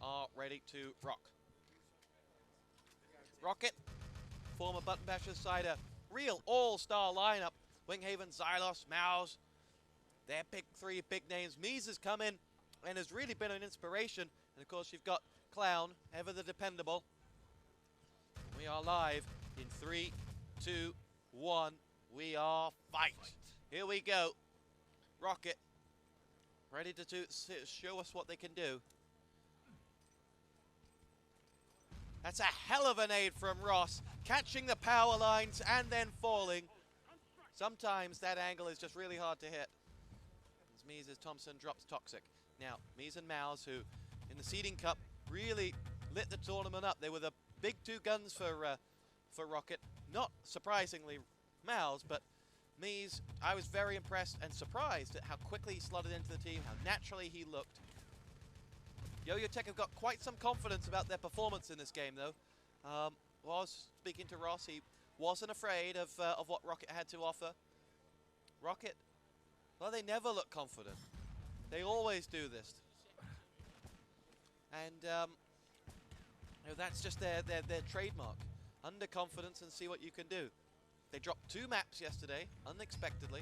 are ready to rock. Rockit, former Button Bashers side, a real all-star lineup. Winghaven, Xylos, Mouse, their big three big names. Mies has come in and has really been an inspiration. And of course you've got Clown, ever the dependable. We are live in 3, 2, 1. We are fight. Here we go. Rockit, ready to show us what they can do. That's a hell of a nade from Ross, catching the power lines and then falling. Sometimes that angle is just really hard to hit. As Mies as Thompson drops Toxic. Now, Mies and Mouse, who in the Seeding Cup really lit the tournament up. They were the big two guns for Rockit. Not surprisingly Mouse, but Mies, I was very impressed and surprised at how quickly he slotted into the team, how naturally he looked. YoYoTech have got quite some confidence about their performance in this game, though. Was speaking to Ross, he wasn't afraid of what Rockit had to offer. Rockit, well, they never look confident. They always do this. And you know, that's just their trademark. Underconfidence and see what you can do. They dropped 2 maps yesterday, unexpectedly.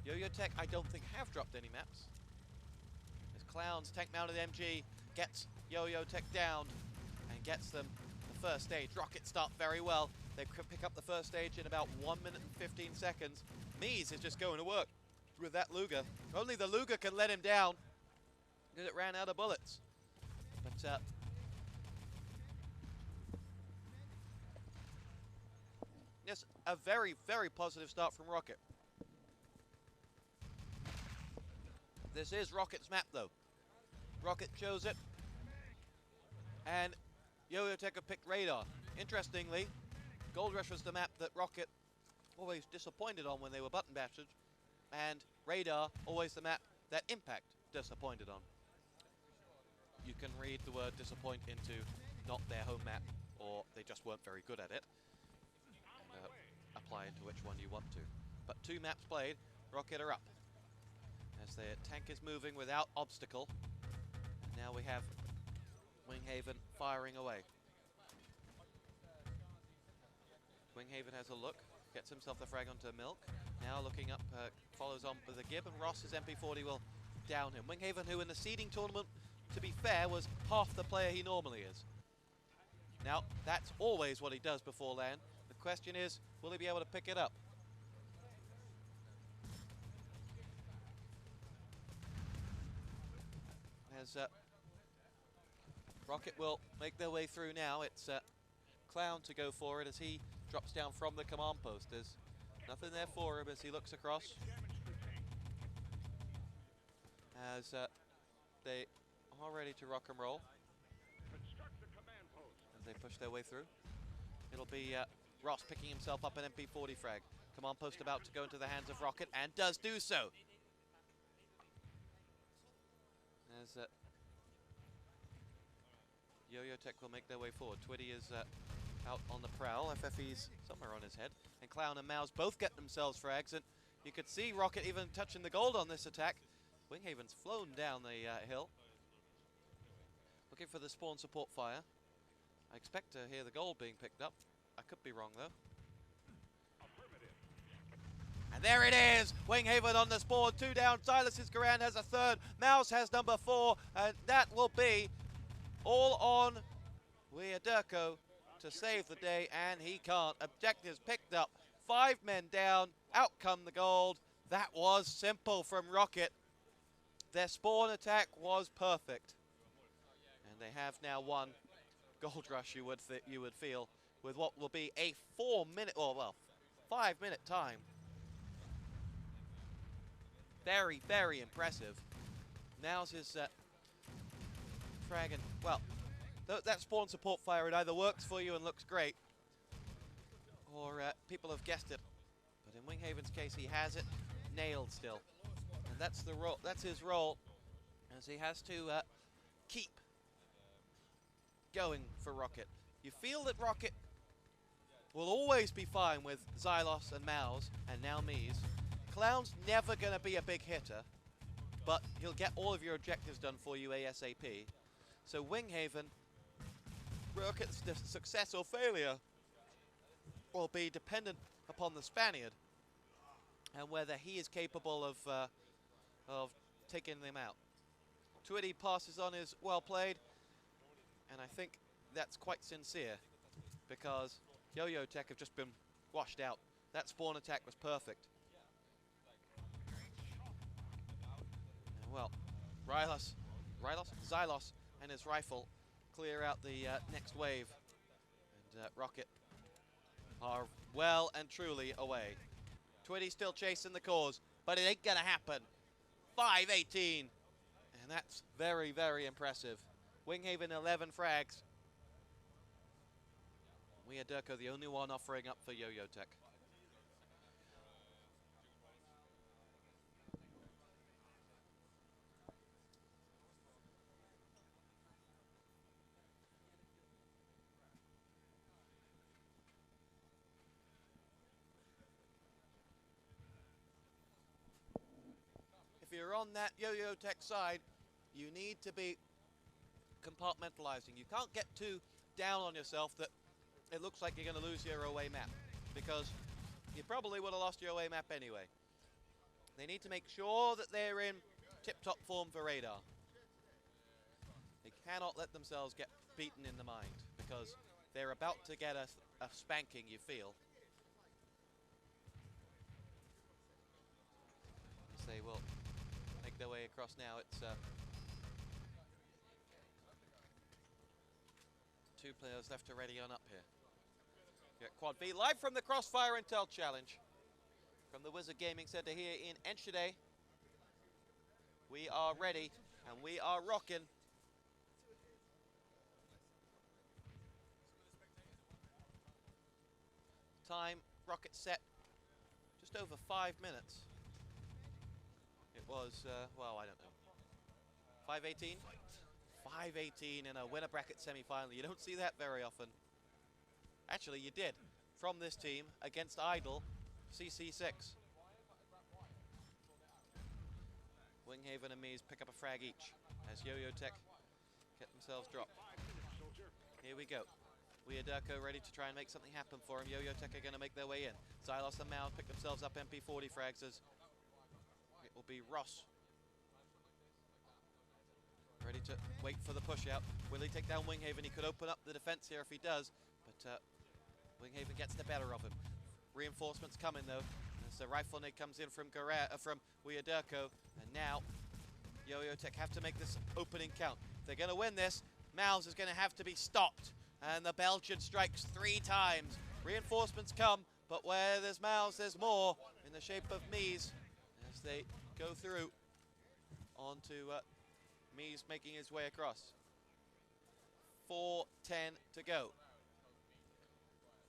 YoYoTech, I don't think, have dropped any maps. As Clown's tank-mounted MG gets YoYoTech down and gets them the first stage. Rockit start very well. They pick up the first stage in about 1 minute and 15 seconds. Mies is just going to work with that Luger. Only the Luger can let him down because it ran out of bullets. But yes, a very, very positive start from Rockit. This is Rockit's map, though. Rockit chose it, and YoYoTech have picked Radar. Interestingly, Gold Rush was the map that Rockit always disappointed on when they were Button Bashers, and Radar always the map that Impact disappointed on. You can read the word disappoint into not their home map, or they just weren't very good at it, and apply into which one you want to. But 2 maps played, Rockit are up. As their tank is moving without obstacle. Now we have Winghaven firing away. Winghaven has a look, gets himself the frag onto Milk. Now looking up, follows on with a Gib, and Ross's MP40 will down him. Winghaven, who in the seeding tournament, to be fair, was half the player he normally is. Now, that's always what he does before LAN. The question is, will he be able to pick it up? As Rockit will make their way through now. It's Clown to go for it as he drops down from the command post. There's nothing there for him as he looks across. As they are ready to rock and roll. As they push their way through. It'll be Ross picking himself up an MP40 frag. Command post about to go into the hands of Rockit, and does do so. As YoYoTech will make their way forward. Twitty is out on the prowl. FFE's somewhere on his head. And Clown and Mouse both get themselves frags. And you could see Rockit even touching the gold on this attack. Winghaven's flown down the hill. Looking for the spawn support fire. I expect to hear the gold being picked up. I could be wrong, though. And there it is! Winghaven on the spawn, 2 down. Silas's Garand has a 3rd. Mouse has number 4. And that will be all on YoYoTech to save the day. And he can't. Objectives picked up. 5 men down. Out come the gold. That was simple from Rockit. Their spawn attack was perfect. And they have now won Gold Rush, you would feel, with what will be a 4-minute, or well, 5-minute time. Very, very impressive. Now's his frag, and well, that spawn support fire, it either works for you and looks great, or people have guessed it. But in Winghaven's case, he has it nailed still, and that's the role. That's his role, as he has to keep going for Rockit. You feel that Rockit will always be fine with Xylos and Mouse, and now Mies. Clown's never going to be a big hitter, but he'll get all of your objectives done for you ASAP. So Winghaven, Rockit's success or failure will be dependent upon the Spaniard and whether he is capable of taking them out. Twitty passes on is well played, and I think that's quite sincere because YoYoTech have just been washed out. That spawn attack was perfect. And well, Xylos and his rifle clear out the next wave, and Rockit are well and truly away. Twitty still chasing the cause, but it ain't gonna happen. 5-18, and that's very, very impressive. Winghaven 11 frags. YoYoTech the only one offering up for YoYoTech. If you're on that YoYoTech side, you need to be compartmentalizing. You can't get too down on yourself that it looks like you're going to lose your away map, because you probably would have lost your away map anyway. They need to make sure that they're in tip-top form for radar. They cannot let themselves get beaten in the mind, because they're about to get a spanking, you feel. As they will make their way across now. It's two players left to ready on up here. Get Quad V live from the Crossfire Intel Challenge from the Wizard Gaming Center here in Enschede. We are ready and we are rocking. Time, Rockit set, just over 5 minutes. It was, well, I don't know, 5:18? 5:18 in a winner bracket semi-final. You don't see that very often. Actually, you did. From this team against Idle, CC6. Winghaven and Mies pick up a frag each as YoYoTech get themselves dropped. Here we go. YoYoTech ready to try and make something happen for him. YoYoTech are going to make their way in. Xylos and Mao pick themselves up MP40 frags as it will be Ross. Ready to wait for the push out. Will he take down Winghaven? He could open up the defense here if he does, but Winghaven gets the better of him. Reinforcements coming though, as the rifle nade comes in from YoYoTech, and now YoYoTech have to make this opening count. If they're going to win this, Mouse is going to have to be stopped, and the Belgian strikes 3 times. Reinforcements come, but where there's Mouse, there's more in the shape of Mies as they go through onto Mies making his way across. 4:10 to go.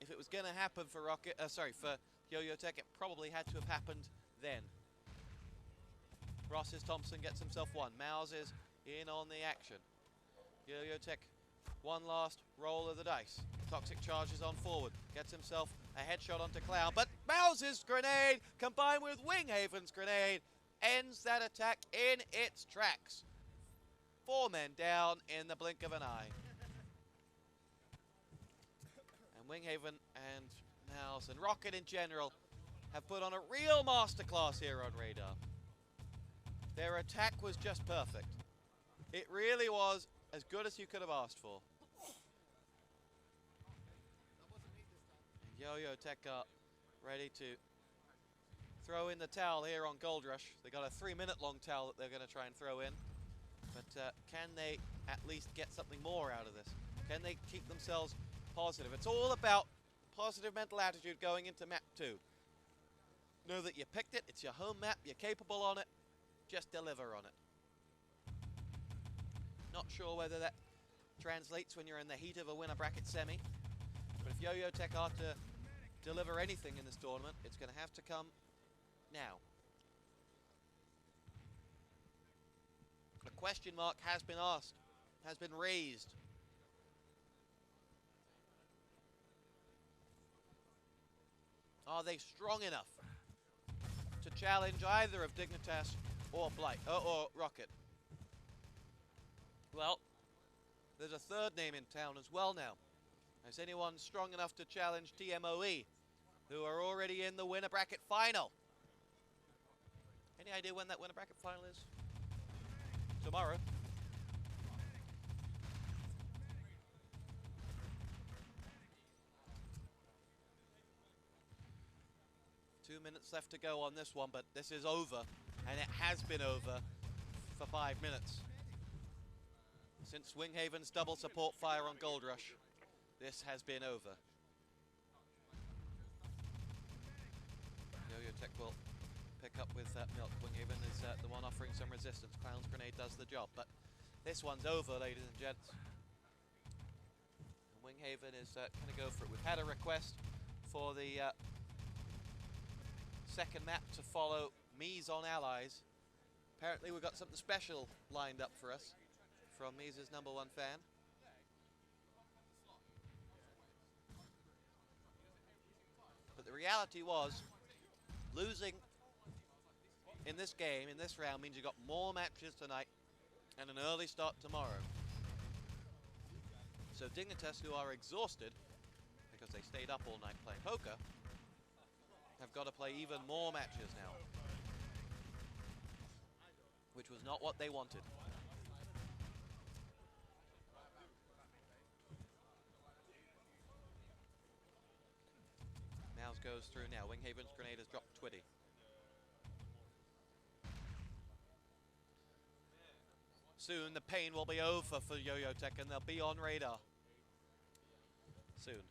If it was going to happen for for YoYoTech, it probably had to have happened then. Ross's Thompson gets himself one. Mouse is in on the action. YoYoTech, one last roll of the dice. Toxic charges on forward. Gets himself a headshot onto Clown, but Mouse's grenade combined with Winghaven's grenade ends that attack in its tracks. 4 men down in the blink of an eye. And Winghaven and Mouse and Rockit in general have put on a real masterclass here on radar. Their attack was just perfect. It really was as good as you could have asked for. YoYoTech are ready to throw in the towel here on Gold Rush. They got a 3-minute long towel that they're going to try and throw in. But can they at least get something more out of this? Can they keep themselves positive? It's all about positive mental attitude going into map 2. Know that you picked it, it's your home map, you're capable on it, just deliver on it. Not sure whether that translates when you're in the heat of a winner bracket semi, but if YoYoTech are to deliver anything in this tournament, it's going to have to come now. A question mark has been asked, has been raised. Are they strong enough to challenge either of Dignitas or Blight or Rockit? Well, there's a third name in town as well now. Is anyone strong enough to challenge TMOE, who are already in the winner bracket final? Any idea when that winner bracket final is? Tomorrow. Two minutes left to go on this one, but this is over, and it has been over for 5 minutes. Since Winghaven's double support fire on Gold Rush, this has been over. YoYoTech will pick up with that milk. Winghaven is the one offering some resistance. Clown's Grenade does the job, but this one's over, ladies and gents. And Winghaven is going to go for it. We've had a request for the second map to follow Mies on Allies. Apparently we've got something special lined up for us from Mies' #1 fan. But the reality was, losing in this game, in this round, means you've got more matches tonight and an early start tomorrow. So Dignitas, who are exhausted because they stayed up all night playing poker, have got to play even more matches now, which was not what they wanted. Mouse goes through now. Winghaven's grenade has dropped Twitty. Soon the pain will be over for YoYoTech and they'll be on radar. Soon.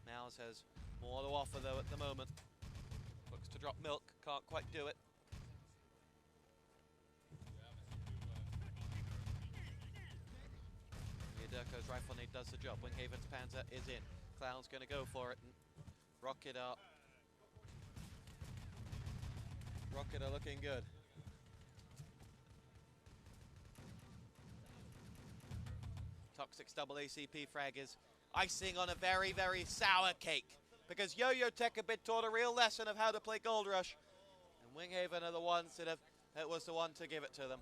Mouse has more to offer though at the moment. Looks to drop milk, can't quite do it. Durko's rifle nade does the job. Winghaven's Panzer is in. Clown's going to go for it. And Rockit are looking good. Toxic's double ACP frag is icing on a very, very sour cake, because YoYoTech have been taught a real lesson of how to play Gold Rush, and Winghaven are the ones that was the one to give it to them.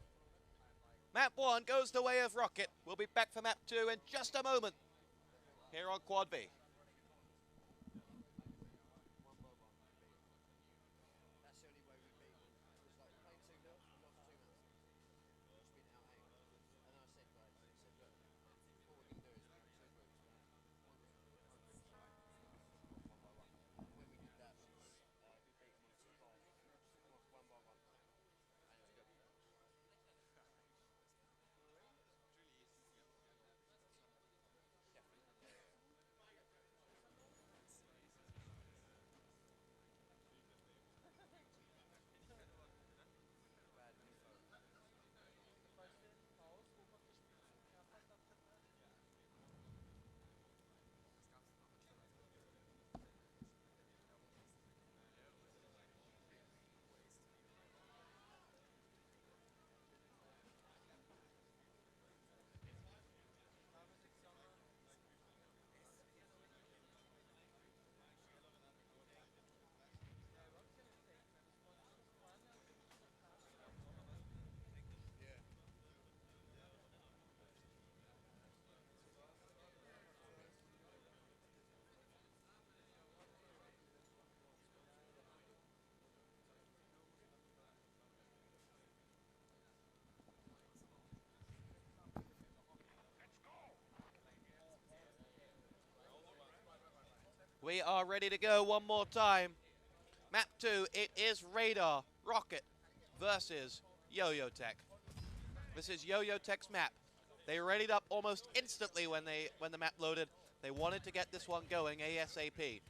Map 1 goes the way of Rockit. We'll be back for map 2 in just a moment here on Quad B. We are ready to go one more time. Map 2, it is Radar Rockit versus YoYoTech. This is YoYoTech's map. They readied up almost instantly when the map loaded. They wanted to get this one going ASAP.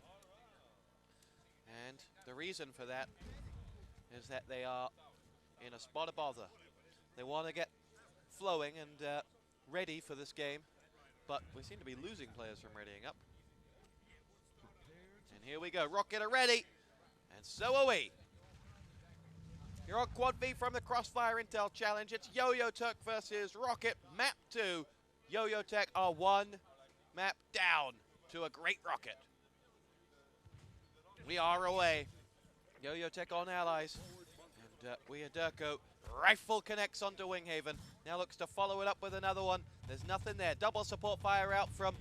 And the reason for that is that they are in a spot of bother. They want to get flowing and ready for this game, but we seem to be losing players from readying up. And here we go, Rockit are ready, and so are we. You're on Quad B from the Crossfire Intel Challenge. It's YoYoTech versus Rockit, map 2. YoYoTech are one map down to a great Rockit. We are away. YoYoTech on Allies, and we are Durko. Rifle connects onto Winghaven. Now looks to follow it up with another one. There's nothing there. Double support fire out from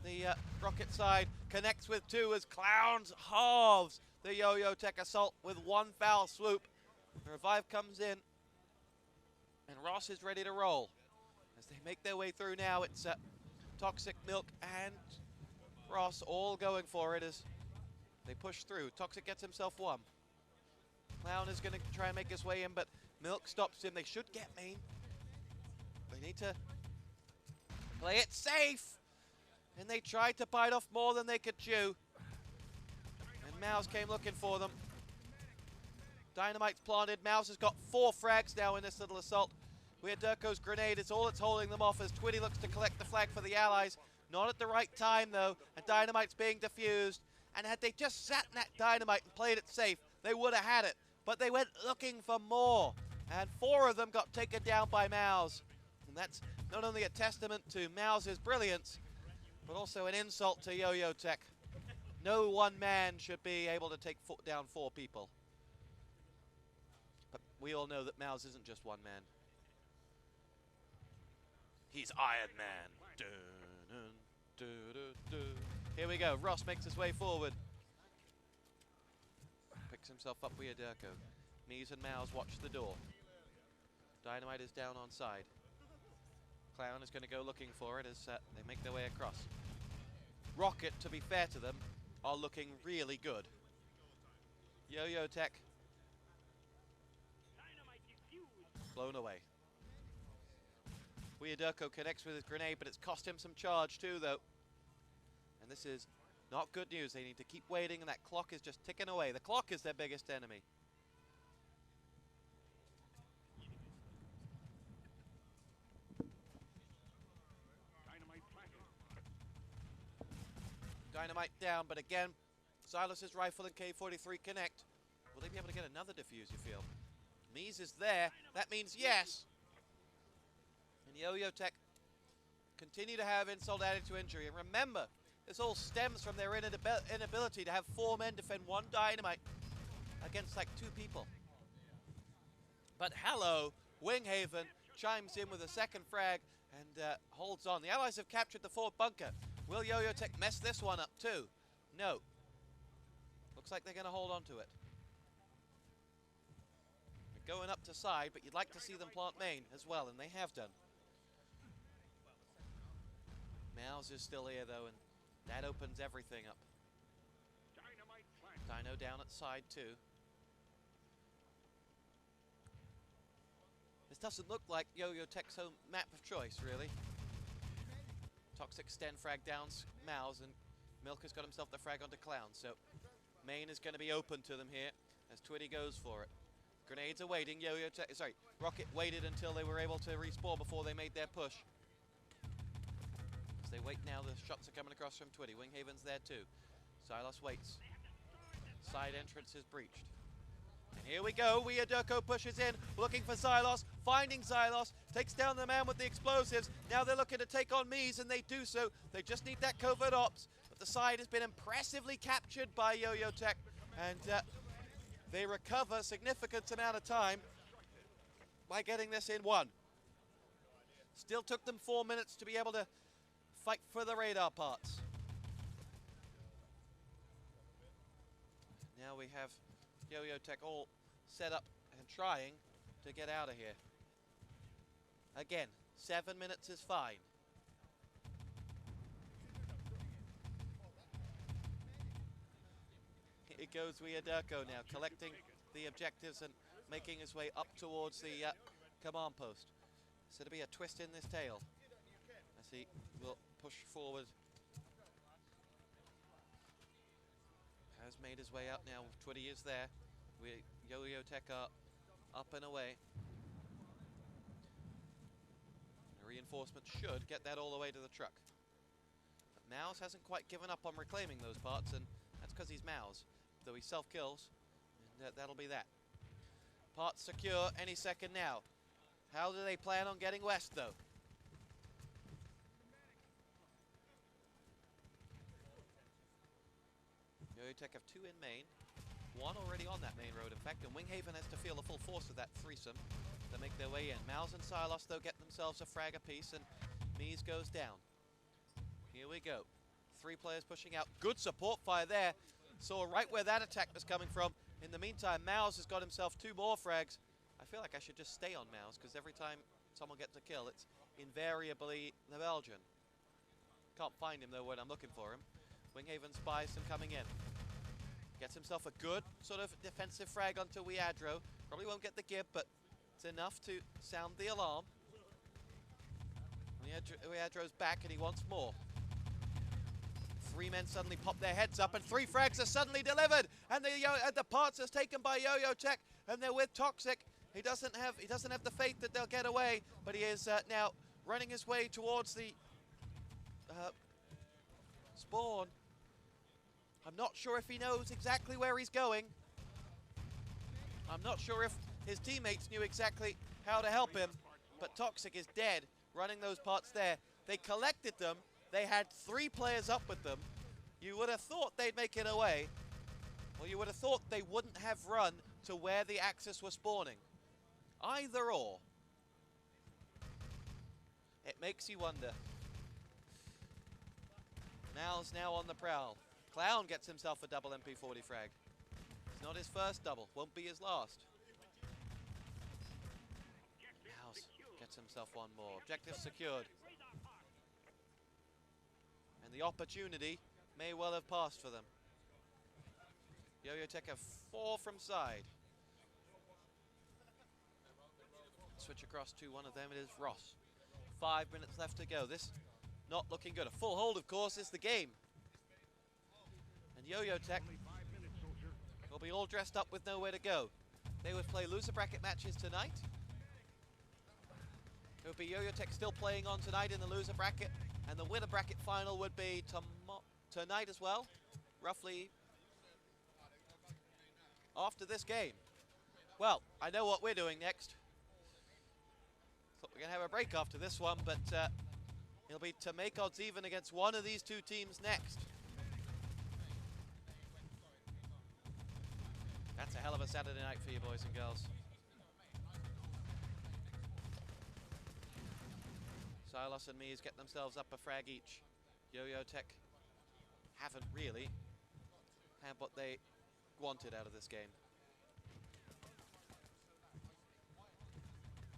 the Rockit side. Connects with two as Clowns halves the YoYoTech assault with one foul swoop. The revive comes in, and Ross is ready to roll. As they make their way through now, it's Toxic, Milk, and Ross all going for it as they push through. Toxic gets himself one. Clown is going to try and make his way in, but Milk stops him. They should get main. They need to play it safe. And they tried to bite off more than they could chew. And Mouse came looking for them. Dynamite's planted. Mouse has got 4 frags now in this little assault. YoYoTech's grenade is all that's holding them off as Twitty looks to collect the flag for the allies. Not at the right time though, and Dynamite's being defused. And had they just sat in that Dynamite and played it safe, they would have had it. But they went looking for more. And 4 of them got taken down by Mouse. And that's not only a testament to Mouse's brilliance, but also an insult to YoYoTech. No one man should be able to take down 4 people. But we all know that Mouse isn't just one man. He's Iron Man. Dun, dun, dun, dun, dun. Here we go. Ross makes his way forward. Picks himself up YoYoTech. Mies and Mouse watch the door. Dynamite is down on side. Clown is going to go looking for it as they make their way across. Rockit, to be fair to them, are looking really good. YoYoTech blown away. YoYoTech connects with his grenade, but it's cost him some charge too, though. And this is not good news. They need to keep waiting, and that clock is just ticking away. The clock is their biggest enemy. Dynamite down, but again, Silas's rifle and K-43 connect. Will they be able to get another defuse, you feel? Mies is there. That means yes. And YoYoTech continue to have insult added to injury. And remember, this all stems from their inability to have 4 men defend 1 Dynamite against like 2 people. But hello, Winghaven chimes in with a second frag and holds on. The allies have captured the 4th bunker. Will YoYoTech mess this one up too? No. Looks like they're going to hold on to it. They're going up to side, but you'd like to see them plant main as well, and they have done. Mouse is still here though, and that opens everything up. Dino down at side too. This doesn't look like YoYoTech's home map of choice, really. Toxic Sten frag downs Mouse, and Milk has got himself the frag onto Clown, so main is going to be open to them here as Twitty goes for it. Grenades are waiting. Rockit waited until they were able to respawn before they made their push. As they wait now, the shots are coming across from Twitty. Winghaven's there too. Silas waits. Side entrance is breached. And here we go. YoYoTech pushes in, looking for Xylos, finding Xylos, takes down the man with the explosives. Now they're looking to take on Mies, and they do so. They just need that covert ops. But the side has been impressively captured by YoYoTech, and they recover a significant amount of time by getting this in 1. Still took them 4 minutes to be able to fight for the radar parts. Now we have YoYoTech all set up and trying to get out of here. Again, 7 minutes is fine. Here goes YoYoTech now, collecting the objectives and making his way up towards the command post. So to be a twist in this tale as he will push forward. Has made his way out now. Twitty is there. YoYoTech are up and away. The reinforcement should get that all the way to the truck. But Mouse hasn't quite given up on reclaiming those parts, and that's because he's Mouse. Though he self-kills, and that'll be that. Parts secure any second now. How do they plan on getting west, though? YoYoTech have 2 in main, 1 already on that main road, in fact, and Winghaven has to feel the full force of that threesome to make their way in. Mouse and Silas, though, get them themselves a frag apiece, and Mies goes down. Here we go. 3 players pushing out. Good support fire there. Saw right where that attack was coming from. In the meantime, Mouse has got himself 2 more frags. I feel like I should just stay on Mouse, because every time someone gets a kill, it's invariably the Belgian. Can't find him, though, when I'm looking for him. Winghaven spies him coming in. Gets himself a good sort of defensive frag onto Wiadro. Probably won't get the gib, but it's enough to sound the alarm. Wiadro's back, and he wants more. 3 men suddenly pop their heads up, and 3 frags are suddenly delivered, and the parts is taken by YoYoTech, and they're with Toxic. He doesn't have the faith that they'll get away, but he is now running his way towards the spawn. I'm not sure if he knows exactly where he's going. I'm not sure if his teammates knew exactly how to help him, but Toxic is dead, running those parts there. They collected them. They had 3 players up with them. You would have thought they'd make it away. Well, you would have thought they wouldn't have run to where the Axis were spawning. Either or. It makes you wonder. Mal's now on the prowl. Clown gets himself a double MP40 frag. It's not his first double, won't be his last. Mal's gets himself 1 more. Objective secured. And the opportunity may well have passed for them. YoYoTech have 4 from side. Switch across to one of them, it is Ross. 5 minutes left to go. This not looking good. A full hold, of course, is the game. And YoYoTech will be all dressed up with nowhere to go. They would play loser bracket matches tonight. It would be YoYoTech still playing on tonight in the loser bracket, and the winner bracket final would be tonight as well, roughly after this game. Well, I know what we're doing next. Thought we're going to have a break after this one, but it'll be to make odds even against one of these 2 teams next. That's a hell of a Saturday night for you, boys and girls. Silos and Mies get themselves up a frag each. YoYoTech haven't really had what they wanted out of this game.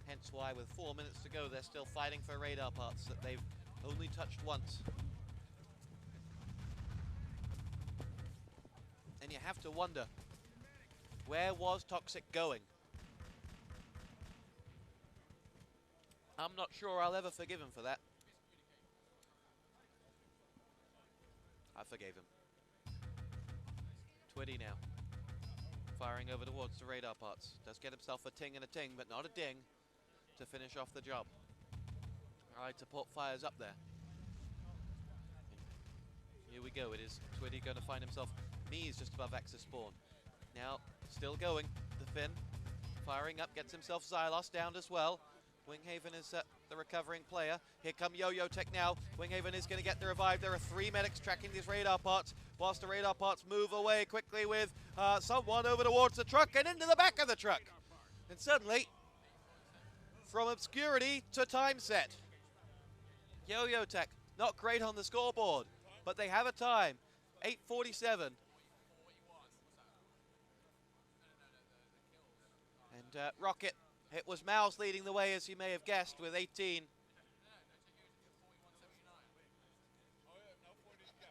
Hence why, with 4 minutes to go, they're still fighting for radar parts that they've only touched once. And you have to wonder, where was Toxic going? I'm not sure I'll ever forgive him for that. I forgave him. Twitty now. Firing over towards the radar parts. Does get himself a ting and a ting, but not a ding to finish off the job. Alright, support fires up there. Here we go. It is Twitty going to find himself. Mies just above Axis spawn. Now, still going. The Finn firing up, gets himself Xylos down as well. Winghaven is the recovering player. Here come YoYoTech now. Winghaven is going to get the revive. There are 3 medics tracking these radar parts, whilst the radar parts move away quickly with someone over towards the truck and into the back of the truck. And suddenly, from obscurity to time set. YoYoTech, not great on the scoreboard, but they have a time. 8:47. And Rockit, it was Mouse leading the way, as you may have guessed, with 18.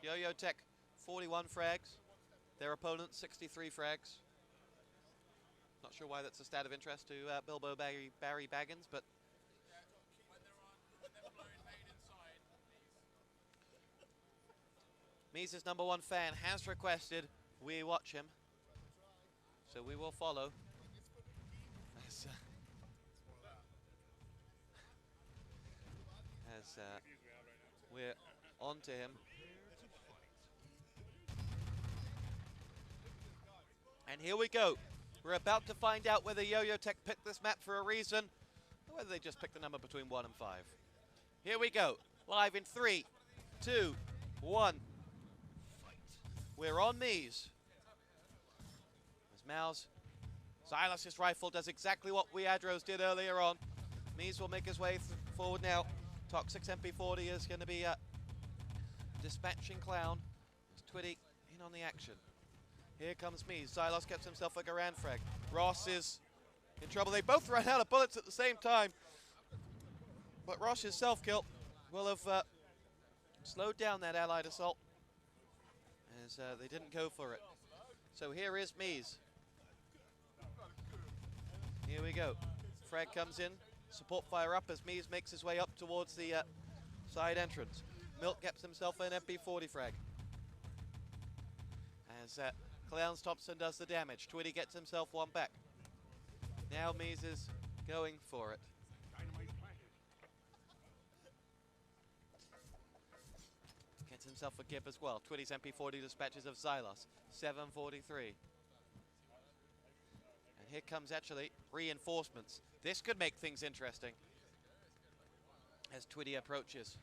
YoYoTech, 41 frags. Their opponent, 63 frags. Not sure why that's a stat of interest to Bilbo Barry Baggins, but... Mies' #1 fan has requested we watch him, so we will follow. As we're on to him. And here we go. We're about to find out whether YoYoTech picked this map for a reason, or whether they just picked the number between 1 and 5. Here we go. Live in 3, 2, 1. We're on Mies. As Mal's Silas's rifle does exactly what Wiadro's did earlier on. Mies will make his way forward now. Toxic's MP40 is going to be dispatching Clown. There's Twitty in on the action. Here comes me. Xylos gets himself a Garand frag. Ross is in trouble. They both ran out of bullets at the same time. But Ross's self-kill will have slowed down that allied assault as they didn't go for it. So here is Mies. Here we go. Frag comes in. Support fire up as Mies makes his way up towards the side entrance. Milk gets himself an MP40 frag. As Clowns Thompson does the damage. Twitty gets himself one back. Now Mies is going for it. Gets himself a give as well. Twitty's MP40 dispatches of Xylos. 743. And here comes actually reinforcements. This could make things interesting as Twitty approaches.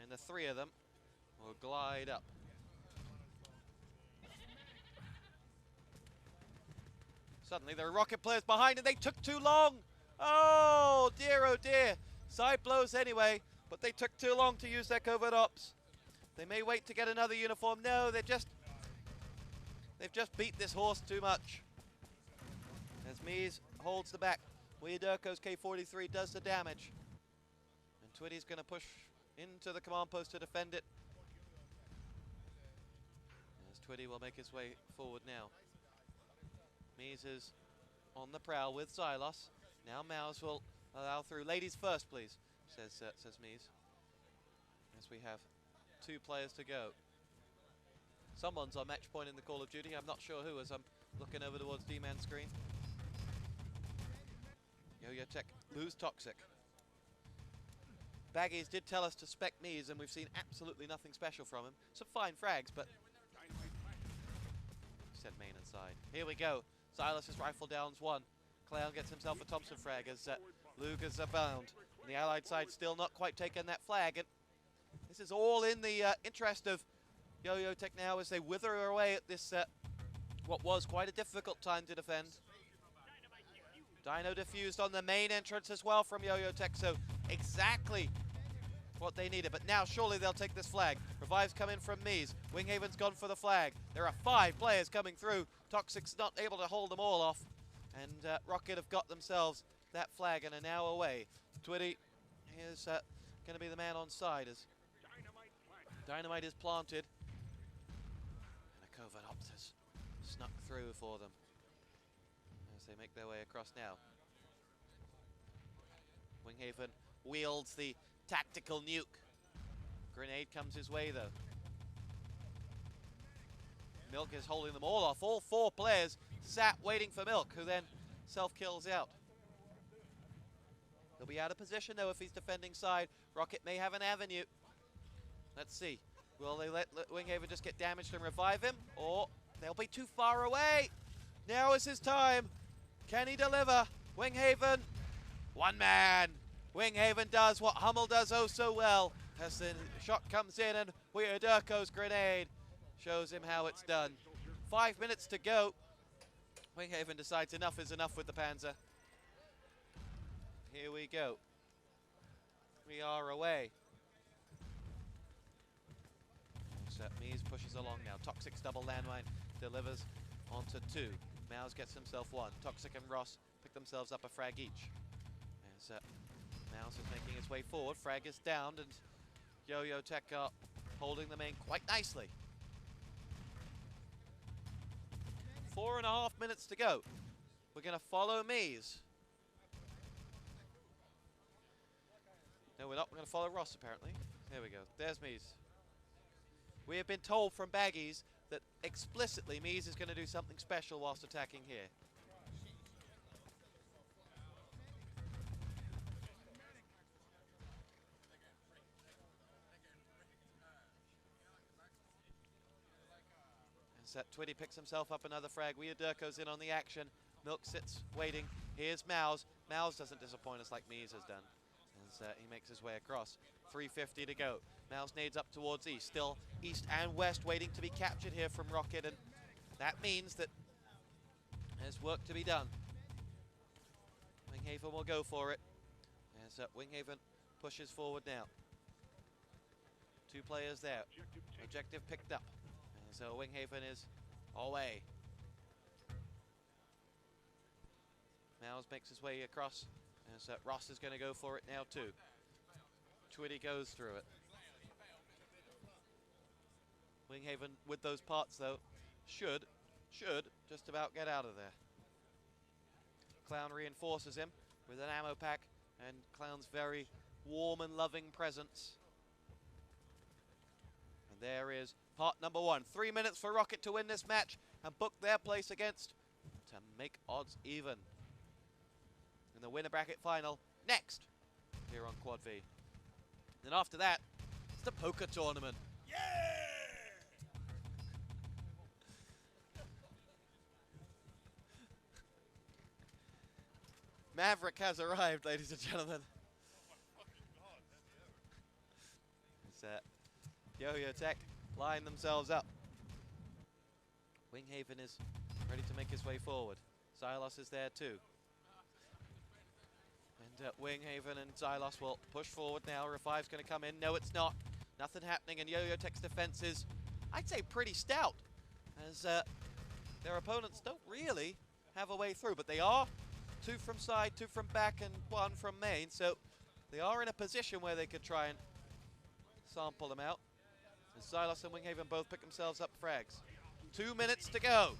And the three of them will glide up. Suddenly there are Rockit players behind and they took too long. Oh dear. Side blows anyway, but they took too long to use their covert ops. They may wait to get another uniform. No, they've just beat this horse too much. As Mies holds the back. YoYoTech's K43 does the damage. And Twitty's going to push into the command post to defend it. As Twitty will make his way forward now. Mies is on the prowl with Xylos. Now Mouse will allow through. Ladies first, please, says Mies. As we have 2 players to go. Someone's on match point in the Call of Duty. I'm not sure who, as I'm looking over towards D-Man's screen. YoYoTech lose Toxic. Baggies did tell us to spec Mies, and we've seen absolutely nothing special from him. Some fine frags, but said main and side. Here we go. Xylos' rifle downs 1. Clown gets himself a Thompson frag as Luger's abound. And the allied side still not quite taking that flag. And this is all in the interest of YoYoTech now as they wither away at this what was quite a difficult time to defend. Dino diffused on the main entrance as well from YoYoTech, so exactly what they needed. But now surely they'll take this flag. Revives come in from Mies. Winghaven's gone for the flag. There are 5 players coming through. Toxic's not able to hold them all off. And Rockit have got themselves that flag and are now away. Twitty is going to be the man on side as Dynamite is planted. And a covert ops has snuck through for them as they make their way across now. Winghaven wields the tactical nuke. Grenade comes his way though. Milk is holding them all off. All 4 players sat waiting for Milk, who then self-kills out. He'll be out of position though if he's defending side. Rockit may have an avenue. Let's see. Will they let Winghaven just get damaged and revive him? Or they'll be too far away. Now is his time. Can he deliver? Winghaven. One man. Winghaven does what Hummel does oh so well. As the shot comes in and YoYoTech's grenade shows him how it's done. 5 minutes to go. Winghaven decides enough is enough with the Panzer. Here we go. We are away. So Mies pushes along now. Toxic's double landmine delivers onto 2. Mouse gets himself 1. Toxic and Ross pick themselves up a frag each. As Mouse is making his way forward. Frag is downed and YoYoTech are holding the main quite nicely. 4.5 minutes to go. We're going to follow Mies. No, we're not. We're going to follow Ross, apparently. There we go. There's Mies. We have been told from Baggies that explicitly Mies is going to do something special whilst attacking here. Twitty picks himself up another frag. YoYoTech's in on the action. Milk sits waiting. Here's Mouse. Mouse doesn't disappoint us like Mies has done. As he makes his way across. 3:50 to go. Mouse nades up towards east. Still east and west waiting to be captured here from Rockit. And that means that there's work to be done. Winghaven will go for it. As Winghaven pushes forward now. 2 players there. Objective picked up. And so Winghaven is away. Mouse makes his way across. And so Ross is going to go for it now too. Twitty goes through it. Winghaven with those parts though should just about get out of there. Clown reinforces him with an ammo pack, and Clown's very warm and loving presence. And there is part number 1. 3 minutes for Rockit to win this match and book their place against to make odds even in the winner bracket final next here on Quad V. Then after that, it's the poker tournament. Yeah! Maverick has arrived, ladies and gentlemen. It's YoYoTech line themselves up. Winghaven is ready to make his way forward. Xylos is there too. And Winghaven and Xylos will push forward now. Revive's going to come in. No, it's not. Nothing happening, and YoYoTech's defense is, I'd say, pretty stout, as their opponents don't really have a way through, but they are 2 from side, 2 from back, and 1 from main, so they are in a position where they could try and sample them out. And Xylos and Winghaven both pick themselves up frags. 2 minutes to go.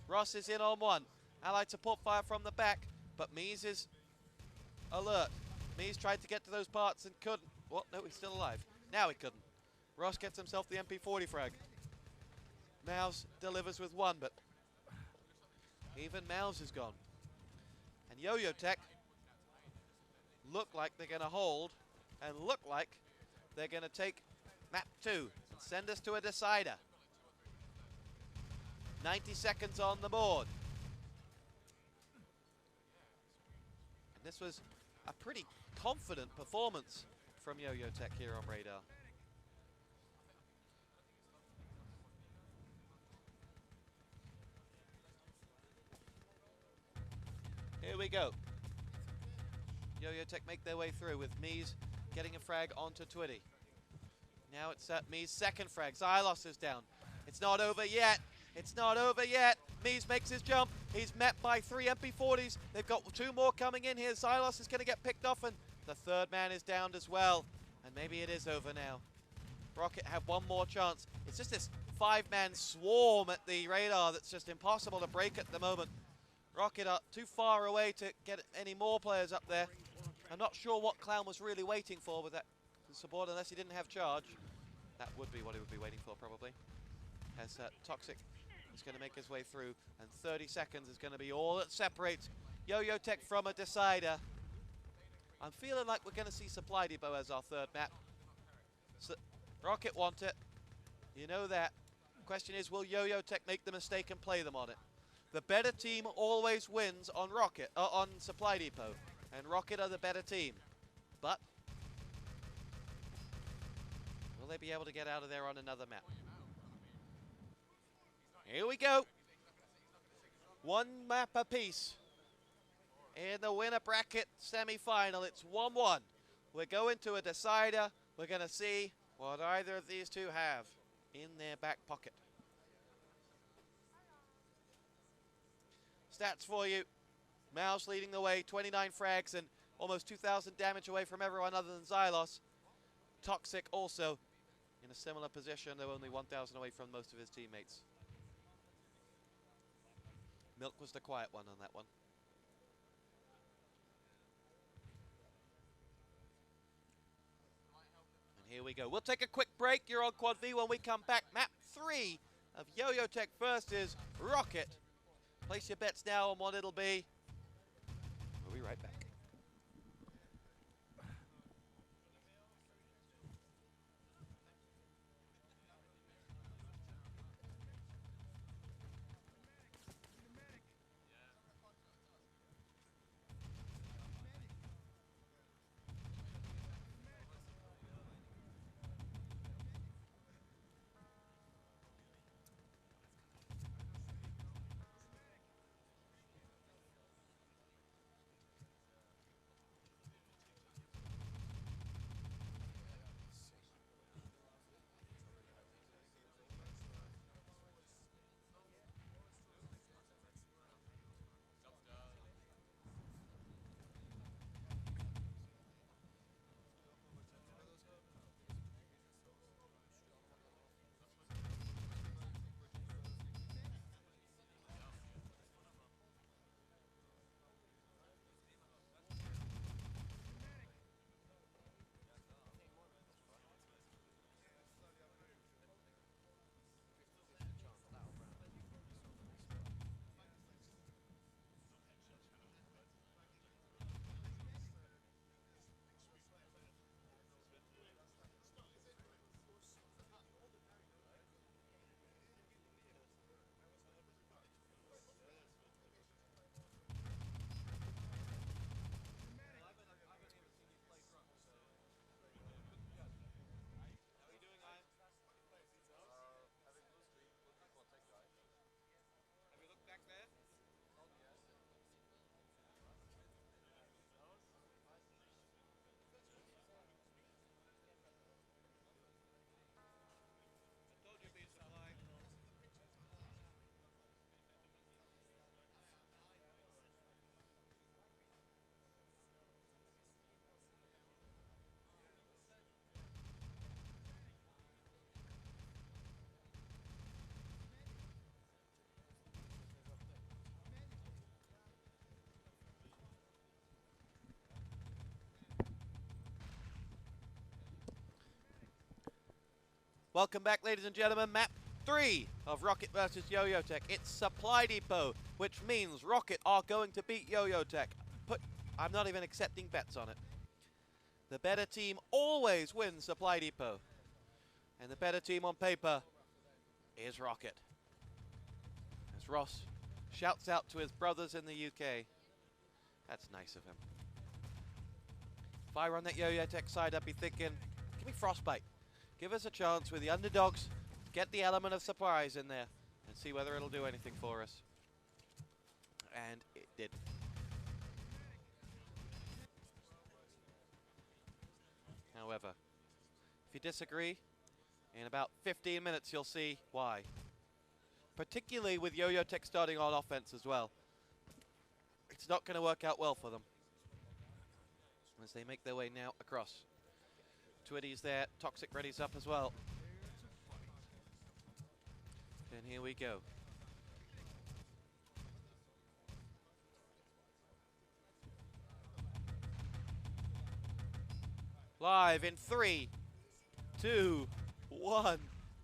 Ross is in on 1. Allied support fire from the back, but Mies is alert. Mies tried to get to those parts and couldn't. Well, no, he's still alive. Now he couldn't. Ross gets himself the MP40 frag. Mouse delivers with 1, but even Mouse is gone. And YoYoTech look like they're going to hold and look like they're going to take map 2 and send us to a decider. 90 seconds on the board. And this was a pretty confident performance from YoYoTech here on Radar. Here we go. YoYoTech make their way through with Mies getting a frag onto Twitty. Now it's Mies' second frag. Xylos is down. It's not over yet. It's not over yet. Mies makes his jump. He's met by 3 MP40s. They've got 2 more coming in here. Xylos is going to get picked off, and the 3rd man is downed as well. And maybe it is over now. Rockit have 1 more chance. It's just this 5-man swarm at the radar that's just impossible to break at the moment. Rockit are too far away to get any more players up there. I'm not sure what Clown was really waiting for with that support, unless he didn't have charge. That would be what he would be waiting for, probably. As Toxic is going to make his way through, and 30 seconds is going to be all that separates YoYoTech from a decider. I'm feeling like we're going to see Supply Depot as our 3rd map. So Rockit want it. You know that. Question is, will YoYoTech make the mistake and play them on it? The better team always wins on on Supply Depot, and Rockit are the better team. But will they be able to get out of there on another map? Here we go. 1 map apiece in the winner bracket semi-final. It's 1-1. We're going to a decider. We're going to see what either of these 2 have in their back pocket. Stats for you. Mouse leading the way, 29 frags and almost 2,000 damage away from everyone other than Xylos. Toxic also in a similar position, though only 1,000 away from most of his teammates. Milk was the quiet one on that one. And here we go. We'll take a quick break. You're on Quad V. When we come back, map 3 of YoYoTech versus Rockit. Place your bets now on what it'll be. We'll be right back. Welcome back, ladies and gentlemen. Map 3 of Rockit versus YoYoTech. It's Supply Depot, which means Rockit are going to beat YoYoTech. I'm not even accepting bets on it. The better team always wins Supply Depot. And the better team on paper is Rockit. As Ross shouts out to his brothers in the UK. That's nice of him. If I run that YoYoTech side, I'd be thinking, give me Frostbite. Give us a chance with the underdogs to get the element of surprise in there and see whether it'll do anything for us. And it did. However, if you disagree, in about 15 minutes you'll see why. Particularly with YoYoTech starting on offense as well. It's not going to work out well for them as they make their way now across. Twitty's there, Toxic readies up as well. And here we go. Live in 3, 2, 1.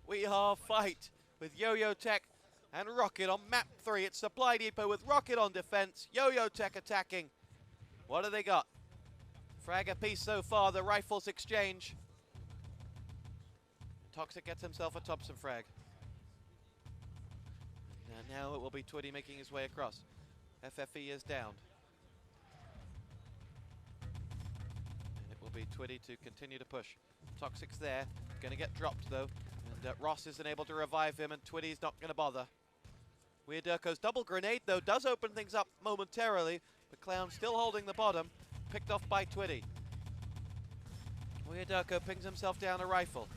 We are fight with YoYoTech and Rockit on map 3. It's Supply Depot with Rockit on defense, YoYoTech attacking. What do they got? Frag a piece so far, the rifles exchange. Toxic gets himself a Thompson frag. And now it will be Twitty making his way across. FFE is down. And it will be Twitty to continue to push. Toxic's there, going to get dropped though. And Ross isn't able to revive him and Twitty's not going to bother. WeirdDurko's double grenade though does open things up momentarily, but Clown still holding the bottom. Picked off by Twitty. WeirdDurko pings himself down a rifle.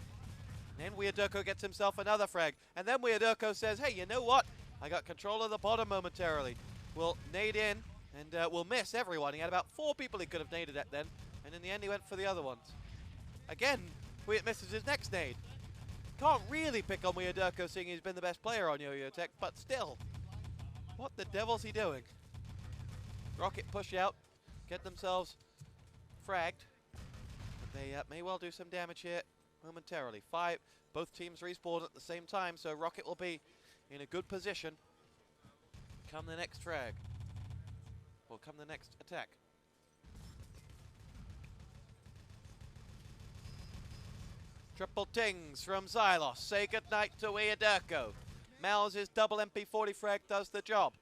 Then WeirdDurko gets himself another frag. And then WeirdDurko says, hey, you know what? I got control of the bottom momentarily. We'll nade in and we'll miss everyone. He had about 4 people he could have naded at then. And in the end he went for the other ones. Again, Weird misses his next nade. Can't really pick on WeirdDurko seeing he's been the best player on YoYoTech, but still. What the devil's he doing? Rockit push out. Get themselves fragged. But they may well do some damage here momentarily. Both teams respawn at the same time, so Rockit will be in a good position come the next frag. Or come the next attack. Triple tings from Xylos. Say goodnight to WeirdDurko. Mal's double MP40 frag does the job.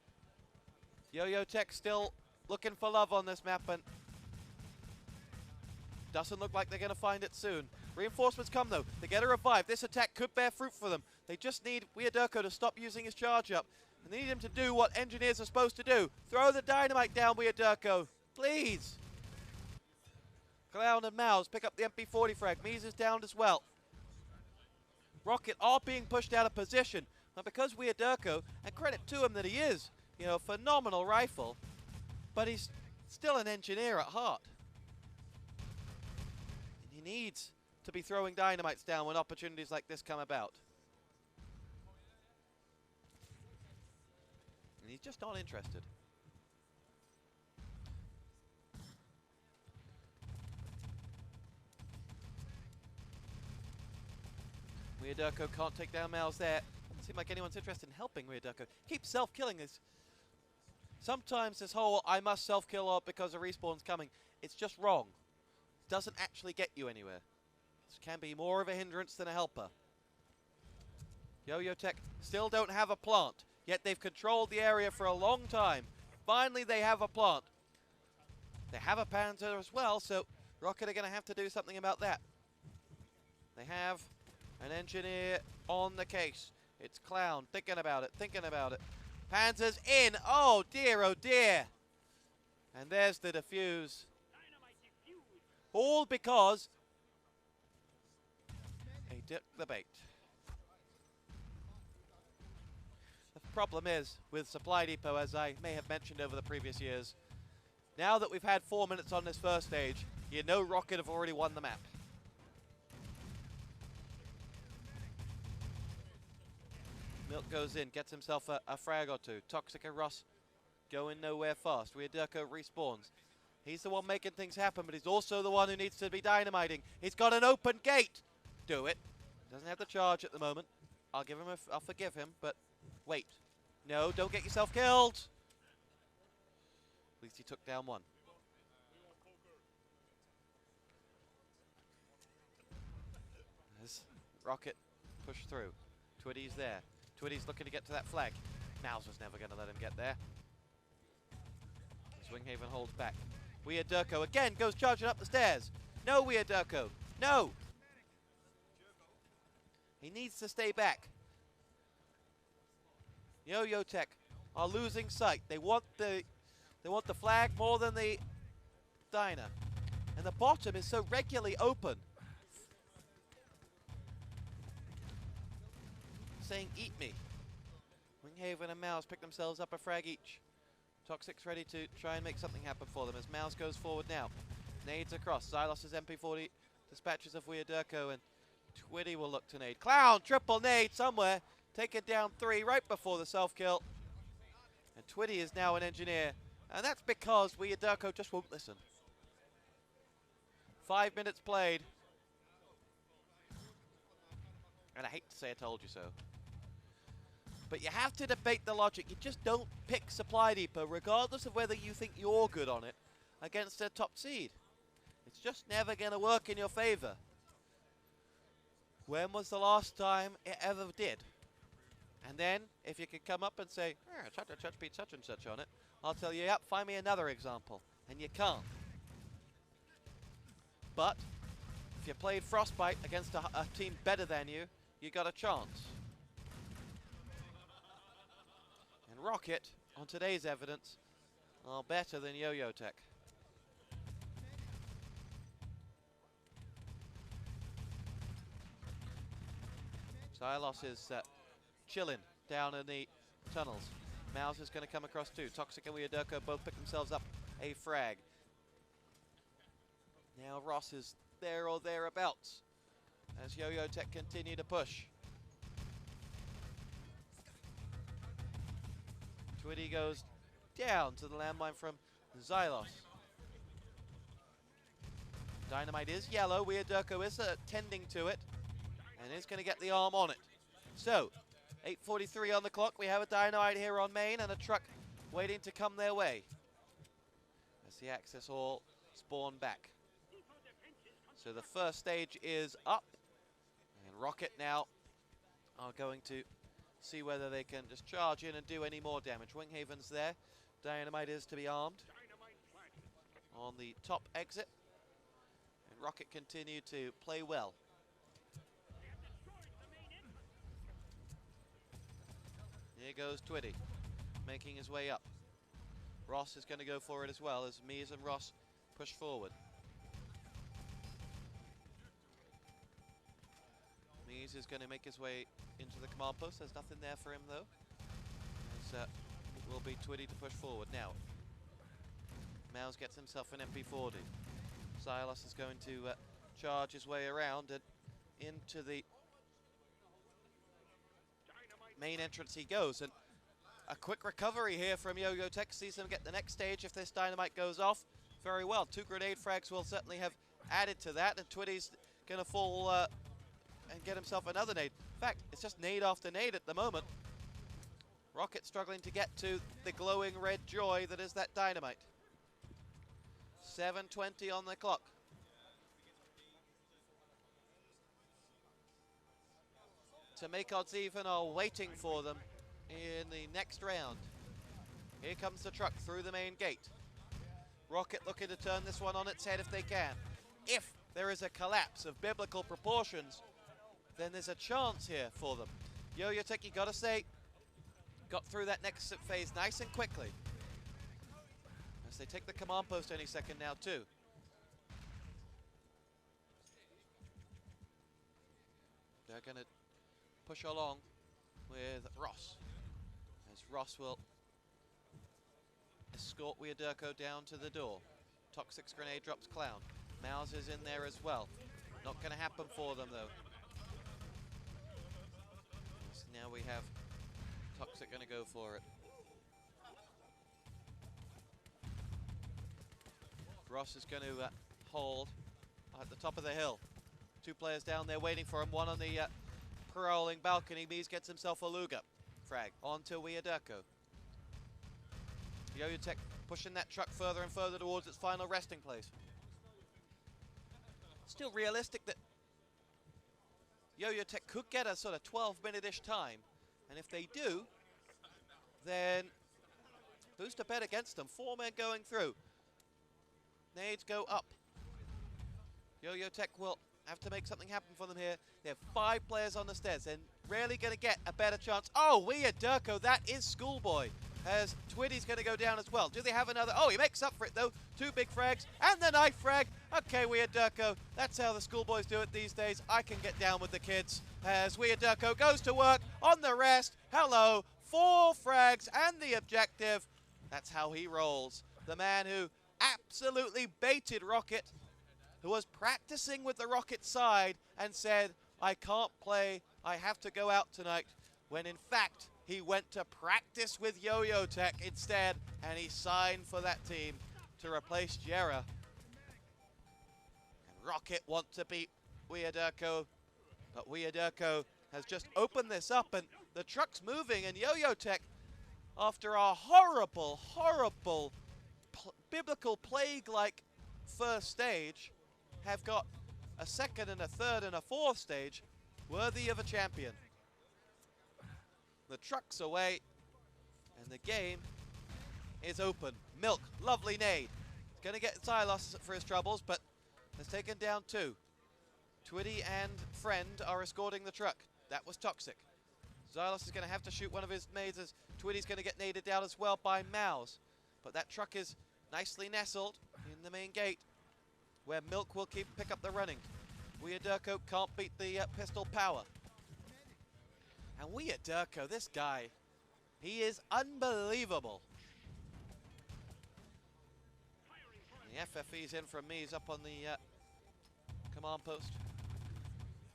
YoYoTech still looking for love on this map, and doesn't look like they're going to find it soon. Reinforcements come though. They get a revive. This attack could bear fruit for them. They just need WeirdDurko to stop using his charge up. And they need him to do what engineers are supposed to do. Throw the dynamite down, WeirdDurko. Please. Clown and Mouse pick up the MP40 frag. Mies is down as well. Rockit are being pushed out of position. But because WeirdDurko, and credit to him that he is, you know, a phenomenal rifle, but he's still an engineer at heart. And he needs to be throwing dynamites down when opportunities like this come about. And he's just not interested. WeirdDurko can't take down Mouse there. Doesn't seem like anyone's interested in helping WeirdDurko. Keeps self-killing this. Sometimes this whole I must self-kill because a respawn's coming, it's just wrong. It doesn't actually get you anywhere. This can be more of a hindrance than a helper. YoYoTech still don't have a plant, yet they've controlled the area for a long time. Finally they have a plant. They have a Panzer as well, so Rockit are going to have to do something about that. They have an engineer on the case. It's Clown thinking about it, thinking about it. Panzer's in. Oh dear, oh dear. And there's the defuse. All because they took the bait. The problem is with Supply Depot, as I may have mentioned over the previous years, now that we've had 4 minutes on this first stage, you know Rockit have already won the map. Milk goes in, gets himself a frag or two. Toxic and Ross going nowhere fast. WeirdDurko respawns. He's the one making things happen, but he's also the one who needs to be dynamiting. He's got an open gate. Do it. Doesn't have the charge at the moment. I'll give him I'll forgive him, but wait. No, don't get yourself killed. At least he took down one. As Rockit pushed through. Twitty's there. Twitty's looking to get to that flag. Mouse was never going to let him get there. Winghaven holds back. YoYoTech again goes charging up the stairs. No, YoYoTech. No! He needs to stay back. YoYoTech are losing sight. They want the flag more than the diner. And the bottom is so regularly open. Saying, eat me. Winghaven and Mouse pick themselves up a frag each. Toxic's ready to try and make something happen for them as Mouse goes forward now. Nades across. Xylos's MP40 dispatches of YoYoTech and Twitty will look to nade. Clown, triple nade somewhere. Taken down 3 right before the self-kill. And Twitty is now an engineer. And that's because YoYoTech just won't listen. 5 minutes played. And I hate to say I told you so. But you have to debate the logic. You just don't pick Supply Depot, regardless of whether you think you're good on it, against a top seed. It's just never going to work in your favor. When was the last time it ever did? And then, if you could come up and say, beat such and such on it, I'll tell you, yep, find me another example. And you can't. But, if you played Frostbite against a team better than you, you got a chance. And Rockit, on today's evidence, are better than YoYoTech. Xylos is chilling down in the tunnels. Mouse is going to come across too. Toxic and YoYoTech both pick themselves up a frag. Now Ross is there or thereabouts as YoYoTech continue to push. Twitty goes down to the landmine from Xylos. Dynamite is yellow. YoYoTech is tending to it and is going to get the arm on it. So, 8:43 on the clock. We have a Dynamite here on main and a truck waiting to come their way as the access hall spawn back. So the first stage is up, and Rockit now are going to see whether they can just charge in and do any more damage. Winghaven's there. Dynamite is to be armed on the top exit, and Rockit continue to play well. Here goes Twitty, making his way up. Ross is going to go for it as well as Mies and Ross push forward. Mies is going to make his way into the command post. There's nothing there for him though. It will be Twitty to push forward now. Mouse gets himself an MP40. Xylos is going to charge his way around and into the main entrance he goes, and a quick recovery here from YoYoTech sees them get the next stage if this Dynamite goes off. Very well, 2 grenade frags will certainly have added to that, and Twitty's gonna fall and get himself another nade. In fact, it's just nade after nade at the moment. Rockit struggling to get to the glowing red joy that is that Dynamite. 7:20 on the clock. To make odds even are waiting for them in the next round. Here comes the truck through the main gate. Rockit looking to turn this one on its head if they can. If there is a collapse of biblical proportions, then there's a chance here for them. YoYoTech, you gotta say, got through that next phase nice and quickly. As they take the command post any second now too. They're gonna push along with Ross, as Ross will escort YoYoTech down to the door. Toxic's grenade drops Clown. Mouse is in there as well. Not going to happen for them though. So now we have Toxic going to go for it. Ross is going to hold at the top of the hill. Two players down there waiting for him. One on the prowling balcony. Mies gets himself a Luger. Frag onto YoYoTech. YoYoTech pushing that truck further and further towards its final resting place. Still realistic that YoYoTech could get a sort of 12-minute-ish time. And if they do, then who's to bet against them? 4 men going through. Nades go up. YoYoTech will have to make something happen for them here. They have 5 players on the stairs. They're rarely going to get a better chance. Oh, YoYoTech, that is Schoolboy. As Twitty's going to go down as well. Do they have another? Oh, he makes up for it, though. 2 big frags and the knife frag. Okay, YoYoTech, that's how the schoolboys do it these days. I can get down with the kids. As YoYoTech goes to work on the rest. Hello, 4 frags and the objective. That's how he rolls. The man who absolutely baited Rockit, who was practicing with the Rockit side and said, I can't play, I have to go out tonight, when in fact he went to practice with YoYoTech instead, and he signed for that team to replace Jera. And Rockit want to beat YoYoTech, but YoYoTech has just opened this up, and the truck's moving, and YoYoTech, after a horrible, horrible, biblical plague-like first stage, have got a second and a third and a fourth stage worthy of a champion. The truck's away, and the game is open. Milk, lovely nade. He's going to get Xylos for his troubles, but has taken down 2. Twitty and Friend are escorting the truck. That was toxic. Xylos is going to have to shoot one of his nades as Twitty's going to get naded down as well by Mouse. But that truck is nicely nestled in the main gate, where Milk will pick up the running. YoYoTech can't beat the pistol power. And YoYoTech, this guy, he is unbelievable. The FFE's in from Mies up on the command post.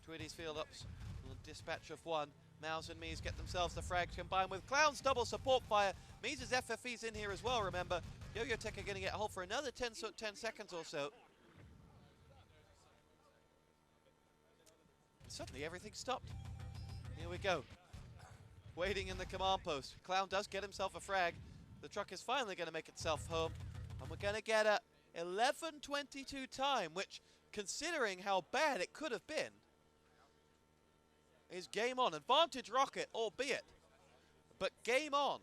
Twitty's field ups, a dispatch of 1. Mouse and Mies get themselves the frags combined with Clown's double support fire. Mies' FFE's in here as well, remember. YoYoTech are going to get a hold for another 10 seconds or so. Suddenly everything stopped. Here we go. Waiting in the command post. Clown does get himself a frag. The truck is finally going to make itself home. And we're going to get a 11:22 time, which, considering how bad it could have been, is game on. Advantage Rockit, albeit, but game on.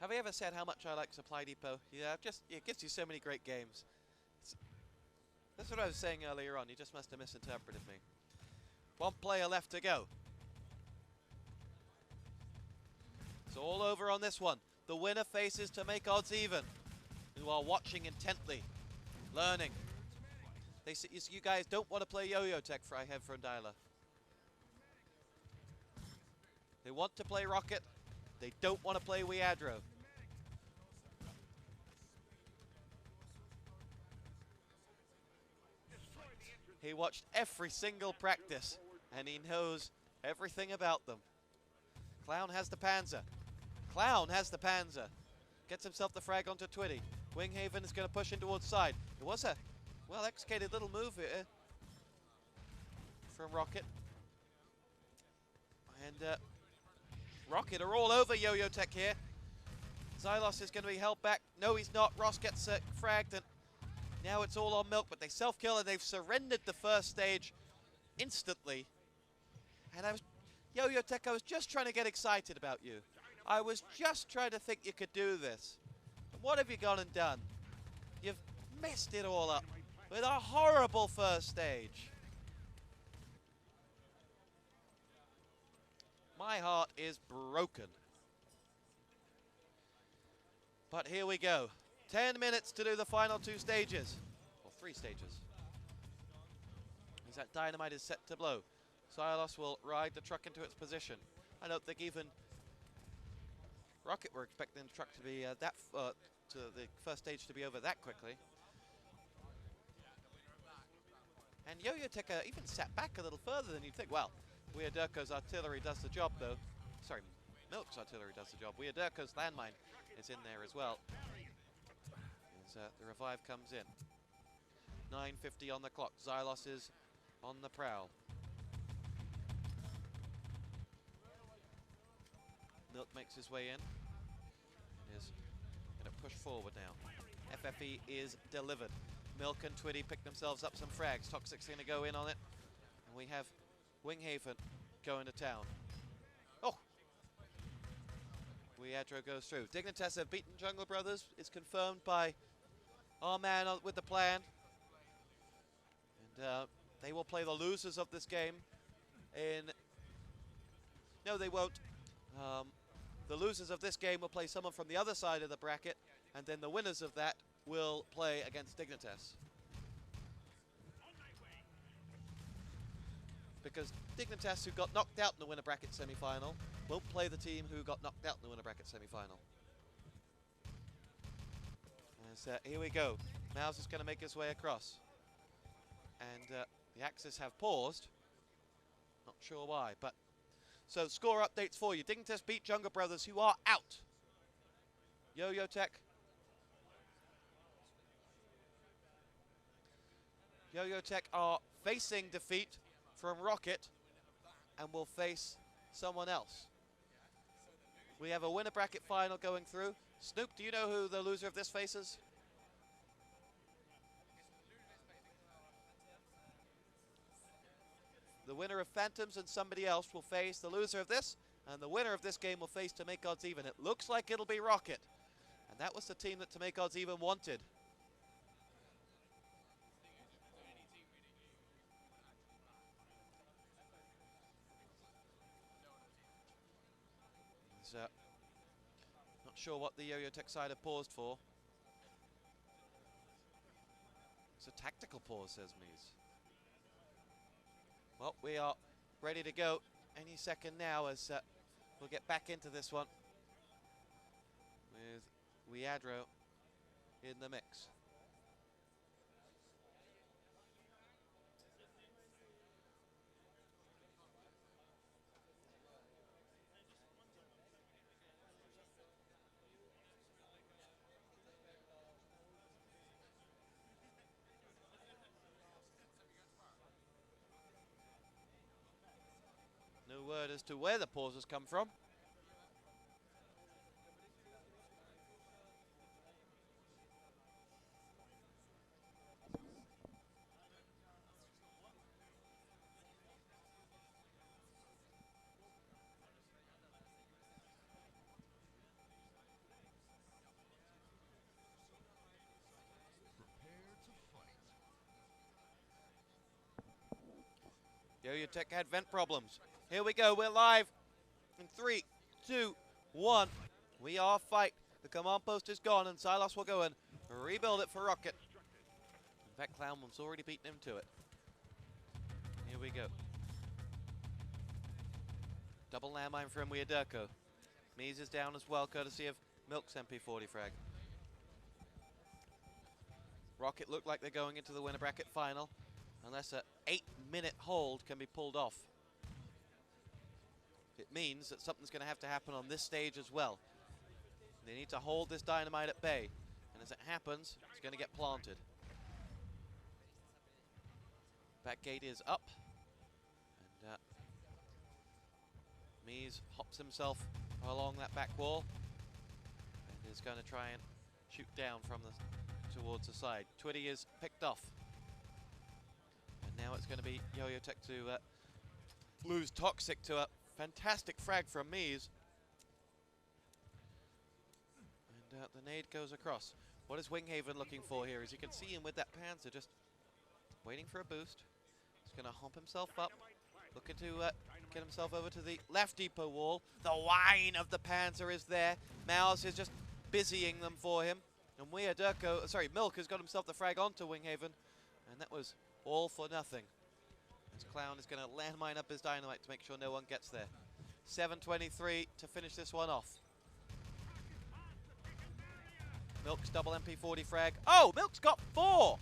Have I ever said how much I like Supply Depot? Yeah, it gives you so many great games. That's what I was saying earlier on. You just must have misinterpreted me. 1 player left to go. It's all over on this one. The winner faces to make odds even, who are watching intently, learning. They say, you guys don't want to play YoYoTech for I have from Dialer. They want to play Rockit. They don't want to play Wiadro. He watched every single practice, and he knows everything about them. Clown has the Panzer. Clown has the Panzer. Gets himself the frag onto Twitty. Winghaven is going to push in towards side. It was a well-executed little move here from Rockit. And Rockit are all over YoYoTech here. Xylos is going to be held back. No, he's not. Ross gets fragged, and now it's all on Milk, but they self-kill, and they've surrendered the first stage instantly. And YoYoTech, I was just trying to get excited about you. I was just trying to think you could do this. And what have you gone and done? You've messed it all up with a horrible first stage. My heart is broken. But here we go. 10 minutes to do the final 2 stages. Or 3 stages. As that dynamite is set to blow. Xylos will ride the truck into its position. I don't think even Rockit were expecting the truck to be to the first stage to be over that quickly. And YoYoTech even sat back a little further than you'd think. Well, YoYoTech's artillery does the job, though. Sorry, Milk's artillery does the job. YoYoTech's landmine is in there as well. As the revive comes in. 9:50 on the clock. Xylos is on the prowl. Milk makes his way in. And is going to push forward now. FFE is delivered. Milk and Twitty pick themselves up some frags. Toxic's going to go in on it. And we have Winghaven going to town. Oh! YoYoTech goes through. Dignitas have beaten Jungle Brothers. It's confirmed by our man with the plan. And they will play the losers of this game in... No, they won't. The losers of this game will play someone from the other side of the bracket, and then the winners of that will play against Dignitas. Because Dignitas, who got knocked out in the winner bracket semi-final, won't play the team who got knocked out in the winner bracket semi-final. Here we go. Mouse is going to make his way across. And the Axis have paused. Not sure why, but... So, score updates for you. Dignitas beat Jungle Brothers, who are out. YoYoTech. YoYoTech are facing defeat from Rockit and will face someone else. We have a winner bracket final going through. Snoop, do you know who the loser of this faces? The winner of Phantoms and somebody else will face the loser of this, and the winner of this game will face To Make Odds Even. It looks like it'll be Rockit, and that was the team that To Make Odds Even wanted. Not sure what the YoYoTech side have paused for. It's a tactical pause, says Mies. Well, we are ready to go any second now as we'll get back into this one with YoYoTech in the mix. No word as to where the pauses come from. YoYoTech had vent problems. Here we go, we're live in 3, 2, 1. We are fight. The command post is gone and Silas will go and rebuild it for Rockit. In fact, Clownman's already beaten him to it. Here we go. Double landmine from YoYoTech. Mies is down as well, courtesy of Milk's MP40 frag. Rockit look like they're going into the winner bracket final, unless an 8-minute hold can be pulled off. It means that something's going to have to happen on this stage as well. They need to hold this dynamite at bay, and as it happens, it's going to get planted. Back gate is up, and Mies hops himself along that back wall, and is going to try and shoot down from towards the side. Twitty is picked off. And now it's going to be YoYoTech to lose Toxic to a fantastic frag from Mies. And the nade goes across. What is Winghaven looking for here? As you can see him with that Panzer just waiting for a boost. He's going to hump himself up, looking to get himself over to the left depot wall. The whine of the Panzer is there. Mouse is just busying them for him. And Milk has got himself the frag onto Winghaven. And that was all for nothing. As Clown is going to landmine up his dynamite to make sure no one gets there. 7:23 to finish this one off. Milk's double MP40 frag. Oh, Milk's got 4!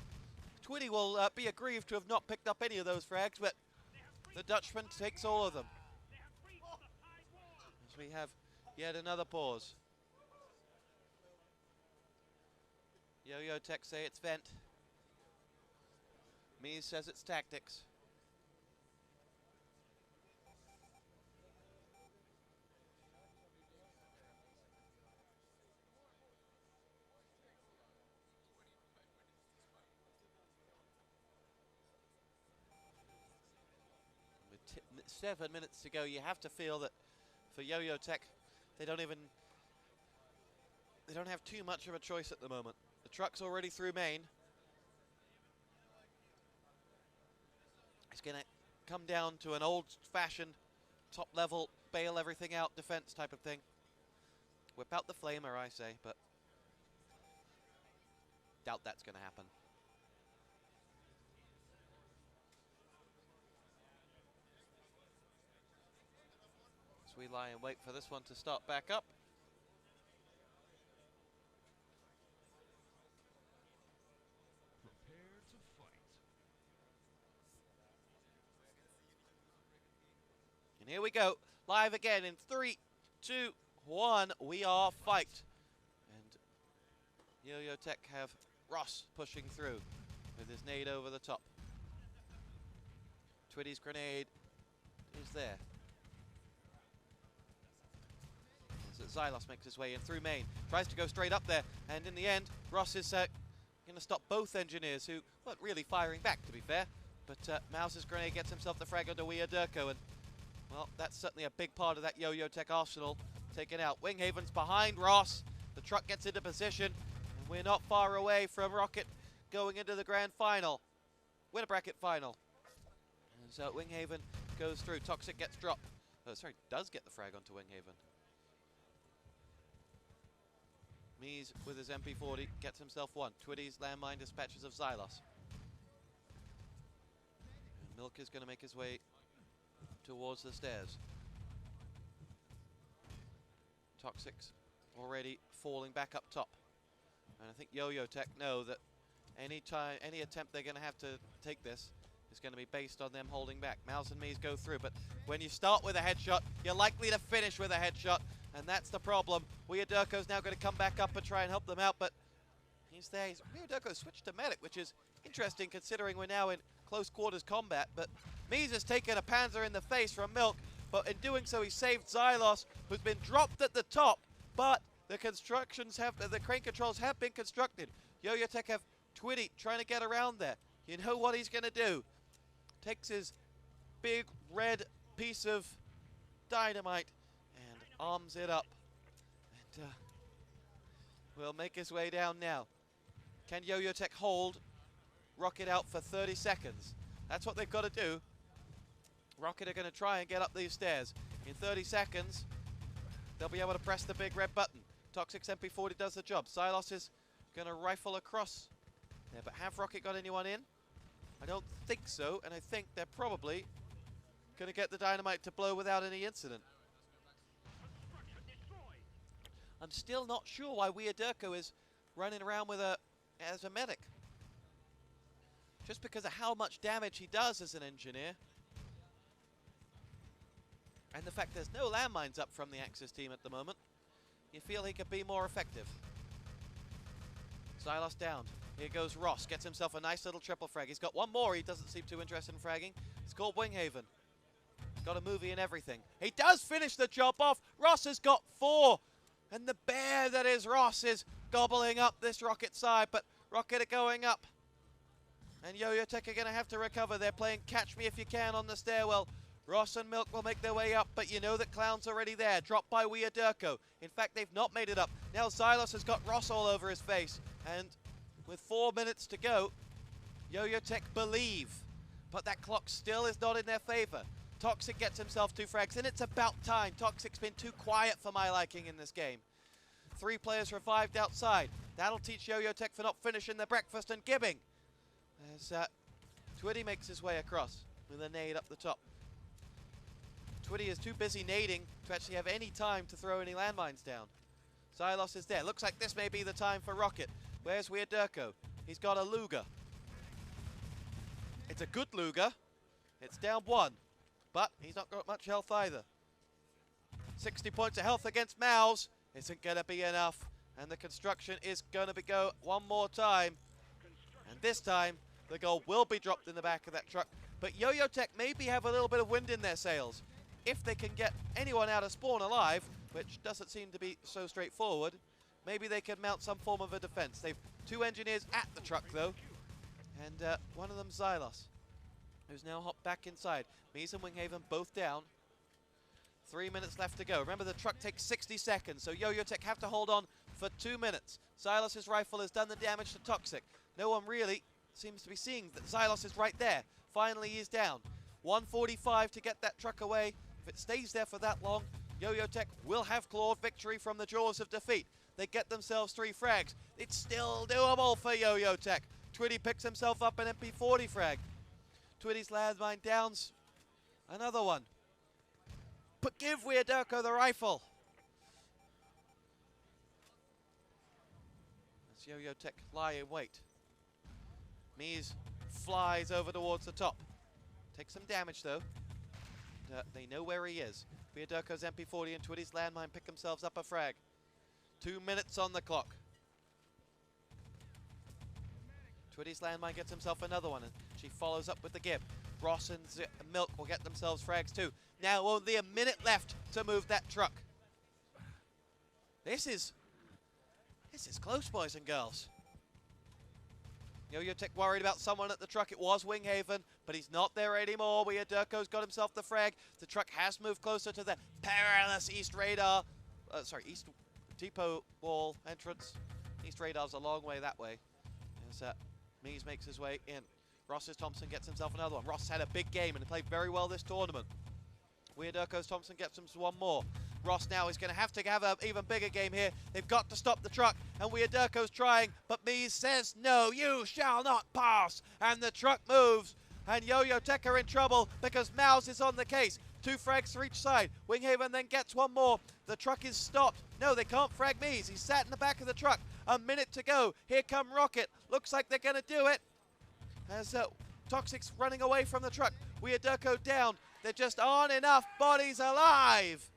Twitty will be aggrieved to have not picked up any of those frags, but the Dutchman takes all of them. As we have yet another pause. YoYoTech say it's vent. Mies says it's tactics. With 7 minutes to go, you have to feel that for YoYoTech, they don't have too much of a choice at the moment. The truck's already through main. It's going to come down to an old-fashioned, top-level, bail everything out defense type of thing. Whip out the flamer, I say, but doubt that's going to happen. So we lie and wait for this one to start back up. And here we go, live again in 3, 2, 1, we are fight. And YoYoTech have Ross pushing through with his nade over the top. Twitty's grenade is there. As Xylos makes his way in through main, tries to go straight up there, and in the end, Ross is going to stop both engineers who weren't really firing back, to be fair. But Mouse's grenade gets himself the frag onto YoDurko, and well, that's certainly a big part of that YoYoTech arsenal taken out. Winghaven's behind Ross. The truck gets into position, and we're not far away from Rockit going into the grand final. Winner bracket final. And so Winghaven goes through. Toxic gets dropped. Oh, sorry, does get the frag onto Winghaven. Mies with his MP40 gets himself one. Twitty's landmine dispatches of Xylos. And Milk is going to make his way towards the stairs. Toxic's already falling back up top. And I think YoYoTech know that any attempt they're going to have to take this is going to be based on them holding back. Mouse and Mies go through, but when you start with a headshot, you're likely to finish with a headshot, and that's the problem. YoDurko's now going to come back up and try and help them out, but he's there. YoDurko switched to medic, which is interesting considering we're now in close quarters combat, but Mies has taken a panzer in the face from Milk, but in doing so he saved Xylos, who's been dropped at the top, but the crane controls have been constructed. YoYoTech have Twitty trying to get around there. You know what he's going to do. Takes his big red piece of dynamite and arms it up. And will make his way down now. Can YoYoTech hold Rockit out for 30 seconds? That's what they've got to do. Rockit are going to try and get up these stairs. In 30 seconds, they'll be able to press the big red button. Toxic's MP40 does the job. Xylos is going to rifle across there, but have Rockit got anyone in? I don't think so, and I think they're probably going to get the dynamite to blow without any incident. I'm still not sure why YoDurko is running around with as a medic. Just because of how much damage he does as an engineer. And the fact there's no landmines up from the Axis team at the moment, you feel he could be more effective. Xylos down. Here goes Ross, gets himself a nice little triple frag. He's got one more, he doesn't seem too interested in fragging. It's called Winghaven. He's got a movie and everything. He does finish the job off. Ross has got 4. And the bear that is Ross is gobbling up this Rockit side, but Rockit are going up. And YoYoTech are going to have to recover. They're playing Catch Me If You Can on the stairwell. Ross and Milk will make their way up, but you know that Clown's already there. Dropped by YoDurko. In fact, they've not made it up. Now Xylos has got Ross all over his face. And with 4 minutes to go, YoYoTech believe. But that clock still is not in their favor. Toxic gets himself 2 frags, and it's about time. Toxic's been too quiet for my liking in this game. 3 players revived outside. That'll teach YoYoTech for not finishing their breakfast and gibbing. As Twitty makes his way across with a nade up the top. Twitty is too busy nading to actually have any time to throw any landmines down. Xylos is there. Looks like this may be the time for Rockit. Where's YoDurko? He's got a Luger. It's a good Luger. It's down 1. But he's not got much health either. 60 points of health against Mouse isn't going to be enough. And the construction is going to go one more time. And this time, The gold will be dropped in the back of that truck, but YoYoTech maybe have a little bit of wind in their sails. If they can get anyone out of spawn alive, which doesn't seem to be so straightforward, maybe they can mount some form of a defense. They've 2 engineers at the truck though, and one of them Xylos, who's now hopped back inside. Mies and Winghaven both down. 3 minutes left to go. Remember, the truck takes 60 seconds, so YoYoTech have to hold on for 2 minutes. Xylos' rifle has done the damage to Toxic. No one really seems to be seeing that Xylos is right there. Finally, he's down. 1:45 to get that truck away. If it stays there for that long, YoYoTech will have clawed victory from the jaws of defeat. They get themselves 3 frags. It's still doable for YoYoTech. Twitty picks himself up an MP40 frag. Twitty's landmine downs another one. But give YoYoTech the rifle. As YoYoTech lie in wait. Mies flies over towards the top. Takes some damage though. And, they know where he is. YoYoTech's MP40 and Twitty's landmine pick themselves up a frag. 2 minutes on the clock. Twitty's landmine gets himself another one, and she follows up with the Gib. Ross and Milk will get themselves frags too. Now only a minute left to move that truck. This is close, boys and girls. YoYoTech worried about someone at the truck. It was Winghaven, but he's not there anymore. YoYoTech's got himself the frag. The truck has moved closer to the perilous East Radar. East Depot Wall entrance. East Radar's a long way that way. As Mies makes his way in. Ross's Thompson gets himself another one. Ross had a big game and played very well this tournament. YoYoTech's Thompson gets him one more. Ross now is going to have an even bigger game here. They've got to stop the truck, and YoYoTech's trying, but Mies says, no, you shall not pass. And the truck moves, and YoYoTech are in trouble because Mouse is on the case. 2 frags for each side. Winghaven then gets one more. The truck is stopped. No, they can't frag Mies. He's sat in the back of the truck. A minute to go. Here come Rockit. Looks like they're going to do it. As Toxic's running away from the truck. YoYoTech down. There just aren't enough bodies alive.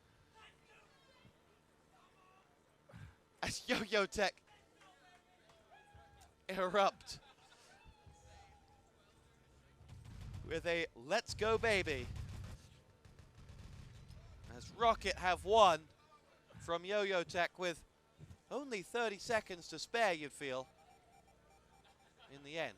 As YoYoTech erupt with a let's go baby. As Rockit have won from YoYoTech with only 30 seconds to spare, you'd feel, in the end.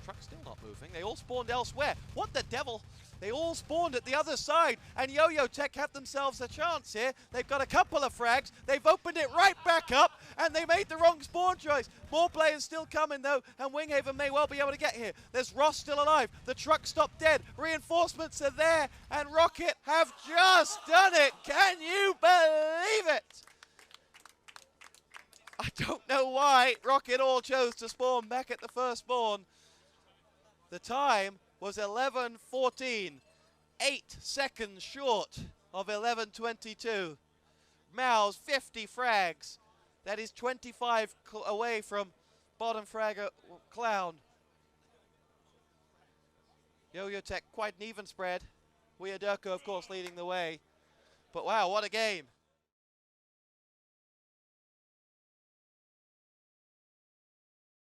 Truck's still not moving. They all spawned elsewhere. What the devil? They all spawned at the other side, and YoYoTech have themselves a chance here. They've got a couple of frags. They've opened it right back up, and they made the wrong spawn choice. More players still coming, though, and Winghaven may well be able to get here. There's Ross still alive. The truck stopped dead. Reinforcements are there, and Rockit have just done it. Can you believe it? I don't know why Rockit all chose to spawn back at the first spawn. The time was 11:14, 8 seconds short of 11:22. Mao's 50 frags. That is 25 away from bottom fragger Clown. YoYoTech quite an even spread. YoYoTech, of course, leading the way. But wow, what a game.